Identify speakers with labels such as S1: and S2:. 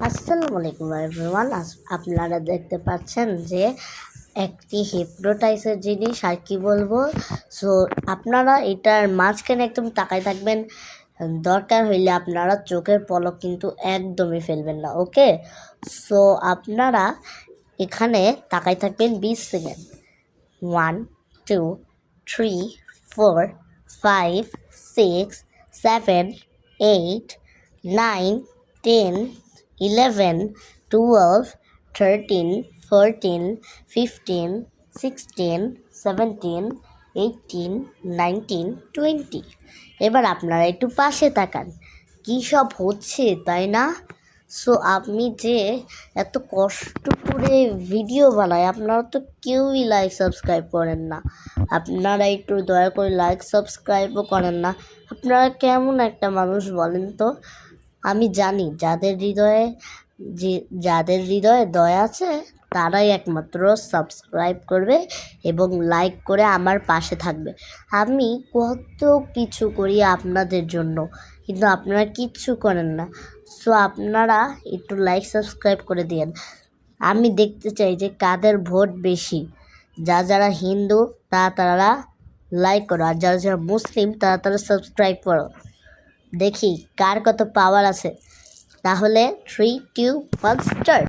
S1: আসসালামু আলাইকুম এভরিওয়ান। আপনারা দেখতে পাচ্ছেন যে একটি হিপনোটাইজার জিনিস, আর কি বলবো। সো আপনারা এটার মাঝখানে একদম তাকায় থাকবেন, দরকার হইলে আপনারা চোখের পলক কিন্তু একদমই ফেলবেন না, ওকে। সো আপনারা এখানে তাকায় থাকবেন 20 সেকেন্ড। 1 2 3 4 5 6 7 8 9 10 11 12 13 14 15 16 17 18 19 20। এবার আপনারা একটু পাশে তাকান, কী সব হচ্ছে তাই না? সো আমি যে এত কষ্ট করে ভিডিও বানাই, আপনারা তো কেউই লাইক সাবস্ক্রাইব করেন না। আপনারা একটু দয়া করে লাইক সাবস্ক্রাইবও করেন না। আপনারা কেমন একটা মানুষ বলেন তো? আমি জানি যাদের হৃদয়ে দয়া আছে তারাই একমাত্র সাবস্ক্রাইব করবে এবং লাইক করে আমার পাশে থাকবে। আমি কত কিছু করি আপনাদের জন্য, কিন্তু আপনারা কিচ্ছু করেন না। সো আপনারা একটু লাইক সাবস্ক্রাইব করে দিন। আমি দেখতে চাই যে কাদের ভোট বেশি। যারা হিন্দু তারা লাইক করো, আর যারা মুসলিম তারা সাবস্ক্রাইব করো। দেখি কার কত পাওয়ার আছে। তাহলে 3 2 1 স্টার্ট।